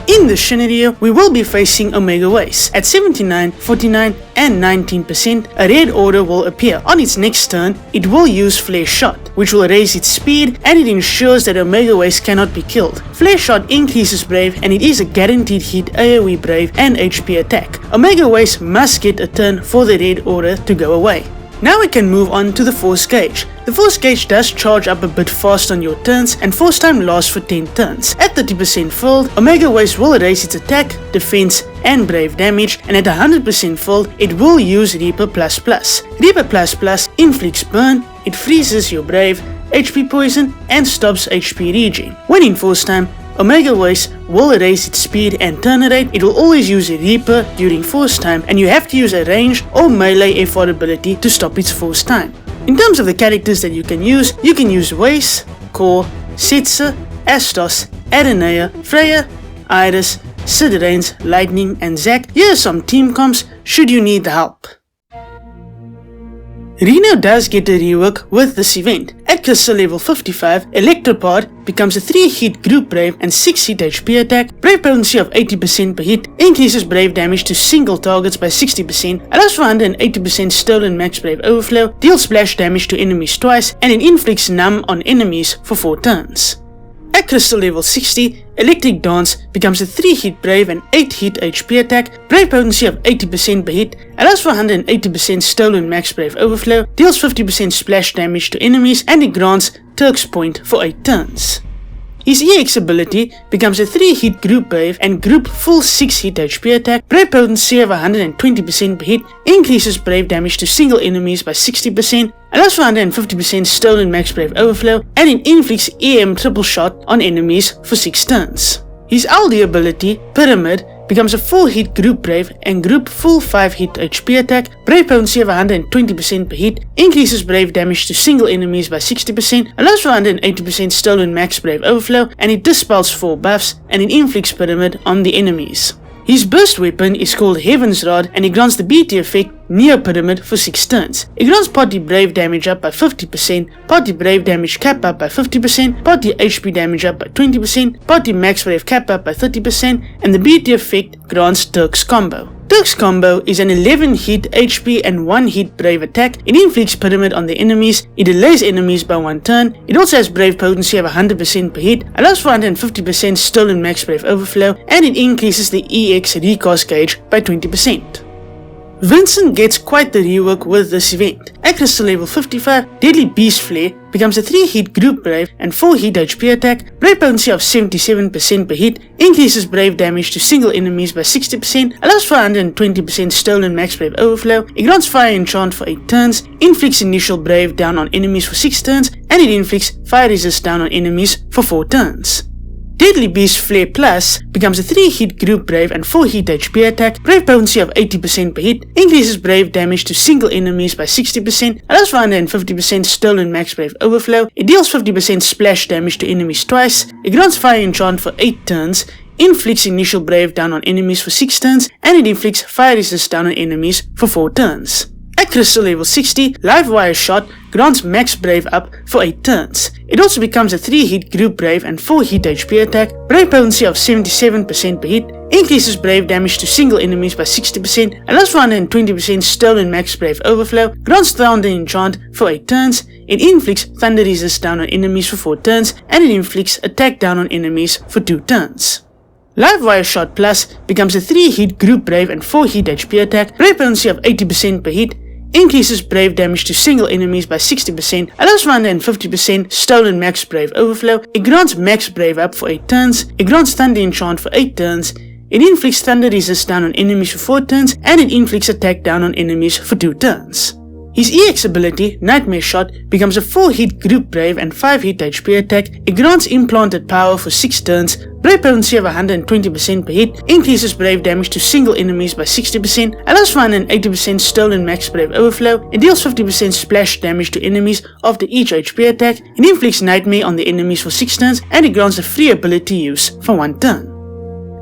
In the Shinryu, we will be facing Omega Weiss. At 79, 49 and 19%, a red order will appear. On its next turn, it will use Flare Shot, which will raise its speed and it ensures that Omega Weiss cannot be killed. Flare Shot increases Brave and it is a guaranteed hit AoE Brave and HP attack. Omega Weiss must get a turn for the red order to go away. Now we can move on to the Force Gauge. The Force Gauge does charge up a bit fast on your turns and Force Time lasts for 10 turns. At 30% filled, Omega Weiss will raise its attack, defense and Brave damage, and at 100% filled, it will use Reaper++. Reaper++ inflicts burn, it freezes your Brave, HP poison and stops HP regen. When in Force Time, Omega Weiss will raise its speed and turn rate. It will always use a Reaper during Force Time and you have to use a range or melee FR ability to stop its Force Time. In terms of the characters that you can use Weiss, Core, Setzer, Astos, Aranea, Freya, Iris, Sid Reigns, Lightning and Zack. Here are some team comps should you need the help. Reno does get a rework with this event. At Crystal level 55, Electropod becomes a 3-hit group Brave and 6-hit HP attack, Brave potency of 80% per hit, increases Brave damage to single targets by 60%, allows for 180% stolen max Brave overflow, deals splash damage to enemies twice, and it inflicts numb on enemies for 4 turns. At Crystal level 60, Electric Dance becomes a 3-hit Brave and 8-hit HP attack, Brave potency of 80% per hit, allows for 180% stolen max Brave overflow, deals 50% splash damage to enemies, and it grants Turk's Point for 8 turns. His EX ability becomes a 3-hit group Brave and group full 6-hit HP attack, Brave potency of 120% per hit, increases Brave damage to single enemies by 60%, allows for 150% stolen max Brave overflow, and it inflicts EM triple shot on enemies for 6 turns. His LD ability, Pyramid, becomes a 4-hit group Brave and group full 5-hit HP attack, Brave potency of 120% per hit, increases Brave damage to single enemies by 60%, allows for 180% stolen max Brave overflow, and it dispels 4 buffs and it inflicts Pyramid on the enemies. His burst weapon is called Heaven's Rod and it grants the BT effect Neo Pyramid for 6 turns. It grants party Brave damage up by 50%, party Brave damage cap up by 50%, party HP damage up by 20%, party max Brave cap up by 30%, and the BT effect grants Turk's Combo. Turk's Combo is an 11-hit HP and 1-hit Brave attack. It inflicts Pyramid on the enemies, it delays enemies by 1 turn, it also has Brave potency of 100% per hit, allows for 150% stolen max Brave overflow, and it increases the EX recast gauge by 20%. Vincent gets quite the rework with this event. At Crystal level 55, Deadly Beast Flare becomes a 3-hit group Brave and 4-hit HP attack, Brave potency of 77% per hit, increases Brave damage to single enemies by 60%, allows for 120% stolen max Brave overflow, it grants Fire Enchant for 8 turns, inflicts initial Brave down on enemies for 6 turns, and it inflicts Fire Resist down on enemies for 4 turns. Deadly Beast Flare Plus becomes a 3-hit group Brave and 4-hit HP attack, Brave potency of 80% per hit, increases Brave damage to single enemies by 60%, allows for 150% stolen max Brave overflow, it deals 50% splash damage to enemies twice, it grants Fire Enchant for 8 turns, inflicts initial Brave down on enemies for 6 turns, and it inflicts Fire Resist down on enemies for 4 turns. At Crystal level 60, Livewire Shot grants max Brave up for 8 turns. It also becomes a 3-hit group Brave and 4-hit HP attack, Brave potency of 77% per hit, increases Brave damage to single enemies by 60%, allows for 120% stolen max Brave overflow, grants Thunder Enchant for 8 turns, it inflicts Thunder Resist down on enemies for 4 turns, and it inflicts attack down on enemies for 2 turns. Livewire Shot Plus becomes a 3-hit group Brave and 4-hit HP attack, Brave potency of 80% per hit, increases Brave damage to single enemies by 60%, allows for 150% stolen max Brave overflow, it grants max Brave up for 8 turns, it grants Thunder Enchant for 8 turns, it inflicts Thunder Resist down on enemies for 4 turns, and it inflicts attack down on enemies for 2 turns. His EX ability, Nightmare Shot, becomes a 4-hit group Brave and 5-hit HP attack, it grants Implanted Power for 6 turns, Brave potency of 120% per hit, increases Brave damage to single enemies by 60%, allows for 180% stolen max Brave overflow, it deals 50% splash damage to enemies after each HP attack, it inflicts Nightmare on the enemies for 6 turns, and it grants a free ability use for 1 turn.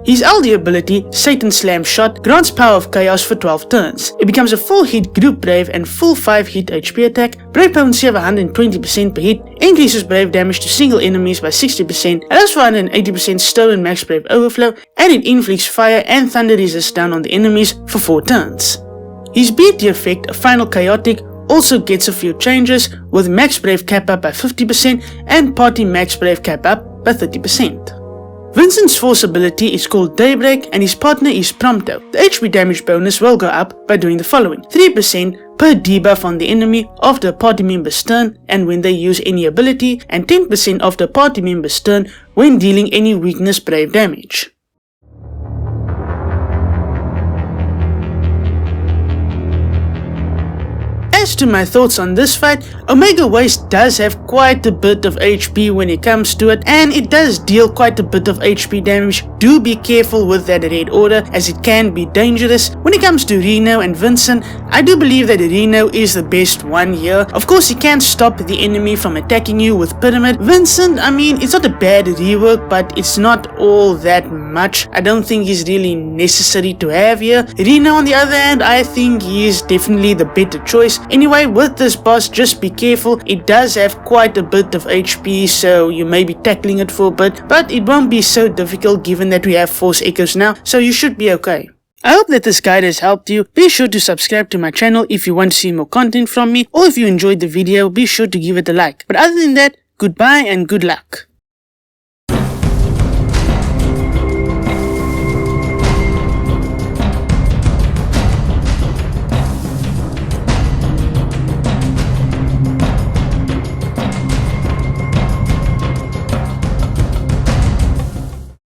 His LD ability, Satan Slam Shot, grants Power of Chaos for 12 turns. It becomes a full hit Group Brave and full 5 hit HP attack, Brave potency of 120% per hit, increases Brave damage to single enemies by 60%, allows for 180% stolen max Brave overflow, and it inflicts fire and thunder resist down on the enemies for 4 turns. His BT effect, Final Chaotic, also gets a few changes, with max Brave cap up by 50% and party max Brave cap up by 30%. Vincent's force ability is called Daybreak and his partner is Prompto. The HP damage bonus will go up by doing the following: 3% per debuff on the enemy after a party member's turn and when they use any ability, and 10% after a party member's turn when dealing any weakness Brave damage. As to my thoughts on this fight, Omega Weiss does have quite a bit of HP when it comes to it, and it does deal quite a bit of HP damage. Do be careful with that red order, as it can be dangerous. When it comes to Reno and Vincent, I do believe that Reno is the best one here. Of course, he can stop the enemy from attacking you with Pyramid. Vincent, I mean, it's not a bad rework, but it's not all that much. I don't think he's really necessary to have here. Reno, on the other hand, I think he is definitely the better choice. Anyway, with this boss, just be careful. It does have quite a bit of HP, so you may be tackling it for a bit, but it won't be so difficult given that we have Force Echoes now, so you should be okay. I hope that this guide has helped you. Be sure to subscribe to my channel if you want to see more content from me, or if you enjoyed the video, be sure to give it a like. But other than that, goodbye and good luck.